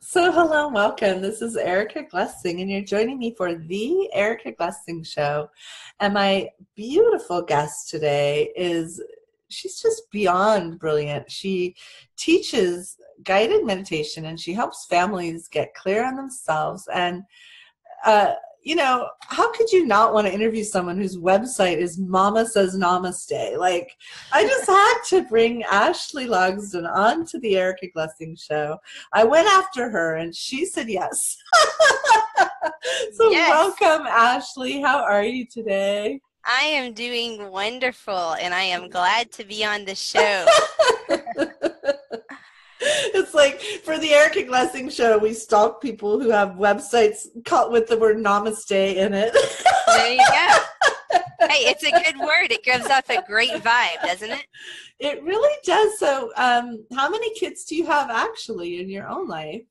So, hello and welcome. This is Erica Glessing, and you're joining me for the Erica Glessing Show. And my beautiful guest today she's just beyond brilliant. She teaches guided meditation and she helps families get clear on themselves and uh, how could you not want to interview someone whose website is Mama Says Namaste? Like, I just had to bring Ashley Logsdon on to the Erica Glessing Show. I went after her and she said yes. So Yes, welcome, Ashley. How are you today? I am doing wonderful and I am glad to be on the show. It's like for the Erica Glessing Show, we stalk people who have websites called with the word namaste in it. There you go. Hey, it's a good word. It gives off a great vibe, doesn't it? It really does. So, how many kids do you have actually in your own life?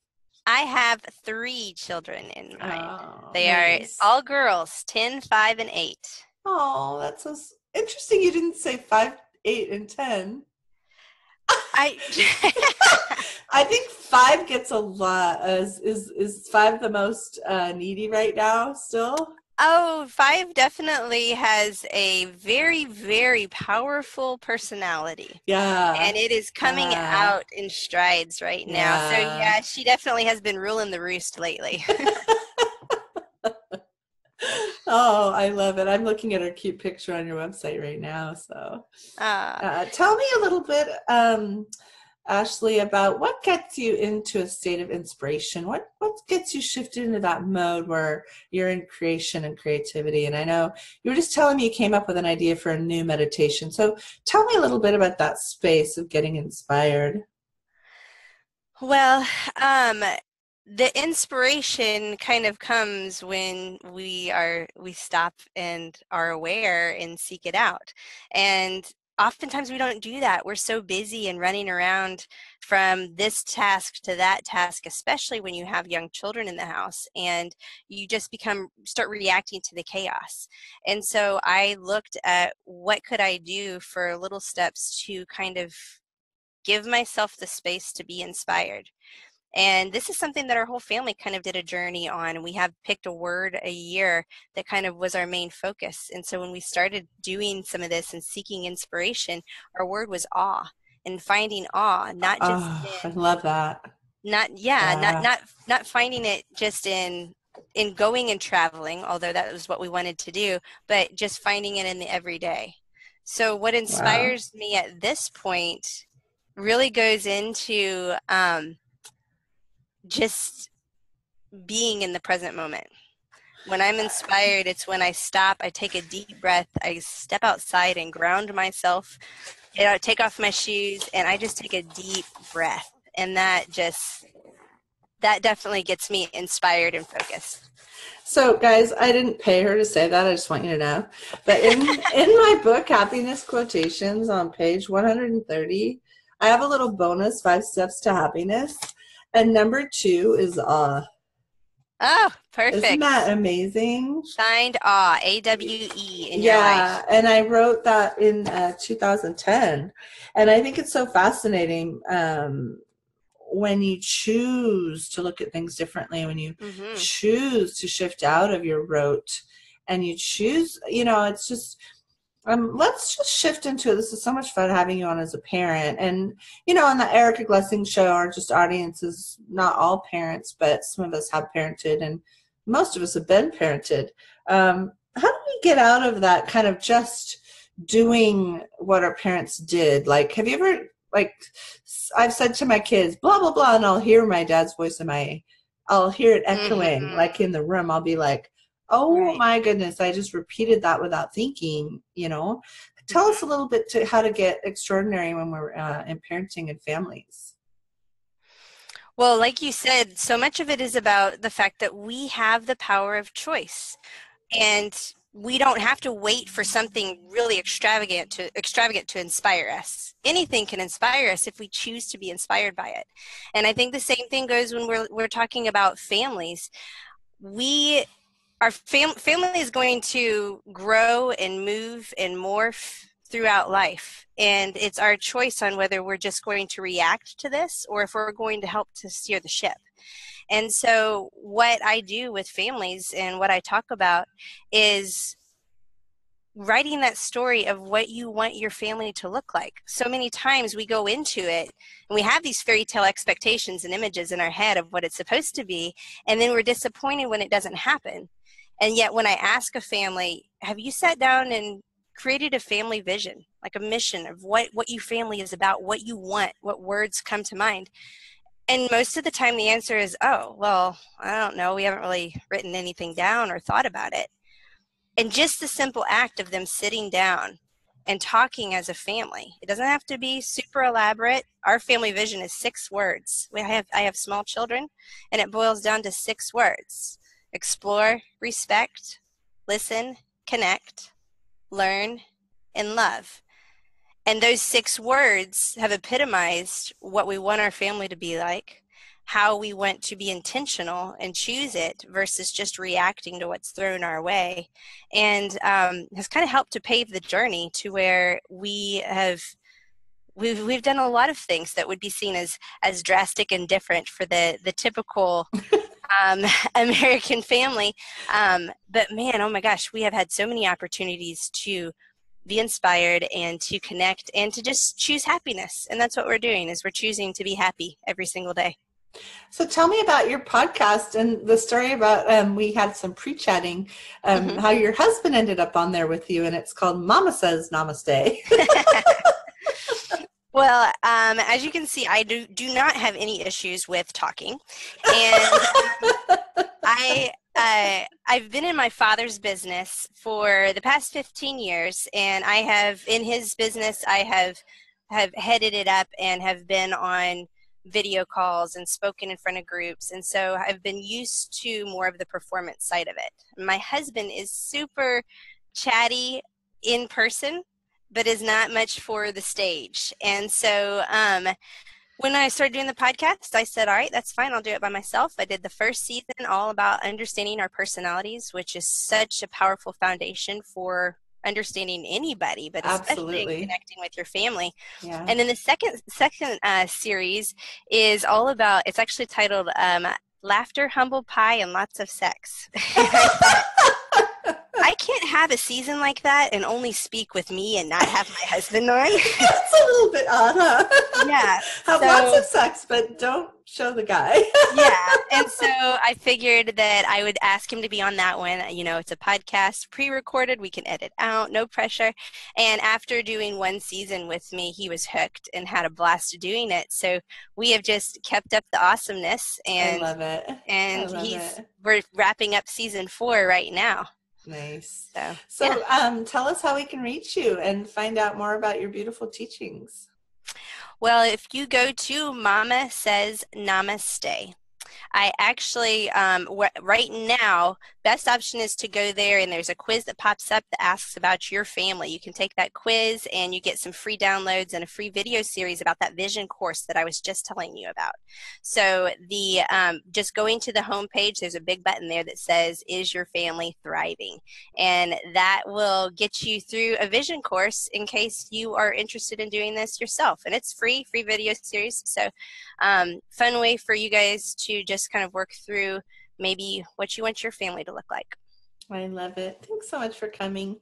I have three children in mind. Oh, They are nice. all girls, 10, 5, and 8. Oh, that's so interesting. You didn't say 5, 8, and 10. I I think 5 gets a lot. Is 5 the most needy right now still? Oh, 5 definitely has a very, very powerful personality. Yeah, And it is coming yeah, out in strides right now. So yeah. yeah, she definitely has been ruling the roost lately. Oh, I love it. I'm looking at her cute picture on your website right now. So, Ah. tell me a little bit, Ashley, about what gets you into a state of inspiration. What gets you shifted into that mode where you're in creation and creativity? And I know you were just telling me you came up with an idea for a new meditation. So, tell me a little bit about that space of getting inspired. Well, um, the inspiration kind of comes when we stop and are aware and seek it out. And oftentimes we don't do that. We're so busy and running around from this task to that task, especially when you have young children in the house and you just start reacting to the chaos. And so I looked at what could I do for little steps to kind of give myself the space to be inspired. And this is something that our whole family kind of did a journey on. We have picked a word a year that kind of was our main focus. And so when we started doing some of this and seeking inspiration, our word was awe, and finding awe, not just Oh, I in love that. not yeah, not Yeah. not not finding it just in going and traveling, although that was what we wanted to do, but just finding it in the everyday. So what Wow. inspires me at this point really goes into just being in the present moment. When I'm inspired, it's when I stop, I take a deep breath, I step outside and ground myself, and I take off my shoes, and I just take a deep breath. And that definitely gets me inspired and focused. So, guys, I didn't pay her to say that. I just want you to know. But in my book, Happiness Quotations, on page 130, I have a little bonus 5 steps to happiness, and number 2 is awe. Oh, Isn't that perfect. amazing? Find awe, AWE, in your Yeah, life. and I wrote that in 2010, and I think it's so fascinating. When you choose to look at things differently, when you Hmm. choose to shift out of your rote and you choose, it's just, let's just shift into it. This is so much fun having you on as a parent. And, on the Erica Glessing Show, our just audience is not all parents, but some of us have parented and most of us have been parented. How do we get out of that kind of just doing what our parents did? Like, have you ever, like, I've said to my kids, blah, blah, blah, and I'll hear my dad's voice I'll hear it echoing, like Hmm. in the room. I'll be like, oh Right. my goodness, I just repeated that without thinking. Tell us a Hmm. little bit to how to get extraordinary when we're in parenting and families. Well, like you said, so much of it is about the fact that we have the power of choice. And we don't have to wait for something really extravagant to inspire us. Anything can inspire us if we choose to be inspired by it. And I think the same thing goes when we're talking about families. We our family is going to grow and move and morph throughout life. And it's our choice on whether we're just going to react to this or if we're going to help to steer the ship. And so what I do with families and what I talk about is writing that story of what you want your family to look like. So many times we go into it and we have these fairy tale expectations and images in our head of what it's supposed to be, and then we're disappointed when it doesn't happen. And yet when I ask a family, have you sat down and created a family vision, like a mission of what your family is about, what you want, what words come to mind? And most of the time the answer is, oh, well, I don't know. We haven't really written anything down or thought about it. And just the simple act of them sitting down and talking as a family, it doesn't have to be super elaborate. Our family vision is 6 words. I have small children, and it boils down to 6 words: explore, respect, listen, connect, learn, and love. And those 6 words have epitomized what we want our family to be like, how we want to be intentional and choose it versus just reacting to what's thrown our way, and has kind of helped to pave the journey to where we've done a lot of things that would be seen as drastic and different for the typical American family. But man, oh my gosh, we have had so many opportunities to be inspired and to connect and to just choose happiness. And that's what we're doing, is we're choosing to be happy every single day. So tell me about your podcast and the story about, we had some pre-chatting, how your husband ended up on there with you, and it's called Mama Says Namaste. Well, as you can see, I do not have any issues with talking. And I've been in my father's business for the past 15 years, and I have, in his business, I have headed it up and have been on video calls and spoken in front of groups. And so I've been used to more of the performance side of it. My husband is super chatty in person, but is not much for the stage. And so when I started doing the podcast, I said, all right, that's fine. I'll do it by myself. I did the first season all about understanding our personalities, which is such a powerful foundation for understanding anybody, but especially in Absolutely. connecting with your family. Yeah. And then the second series is all about, it's actually titled Laughter, Humble Pie, and Lots of Sex. I can't have a season like that and only speak with me and not have my husband on. That's a little bit odd, huh? Yeah. Have lots of sex, but don't show the guy. Yeah. And so I figured that I would ask him to be on that one. You know, it's a podcast, pre-recorded. We can edit out, no pressure. And after doing one season with me, he was hooked and had a blast doing it. So we have just kept up the awesomeness. And I love it. And I love it. we're wrapping up season 4 right now. Nice. So yeah. Tell us how we can reach you and find out more about your beautiful teachings. Well, if you go to Mama Says Namaste, I actually, right now, best option is to go there, and there's a quiz that pops up that asks about your family. You can take that quiz and you get some free downloads and a free video series about that vision course that I was just telling you about. So just going to the homepage, there's a big button there that says, "Is your family thriving?" And that will get you through a vision course in case you are interested in doing this yourself. And it's free video series. So fun way for you guys to just kind of work through maybe what you want your family to look like. I love it. Thanks so much for coming.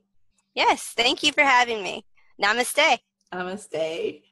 Yes, thank you for having me. Namaste. Namaste.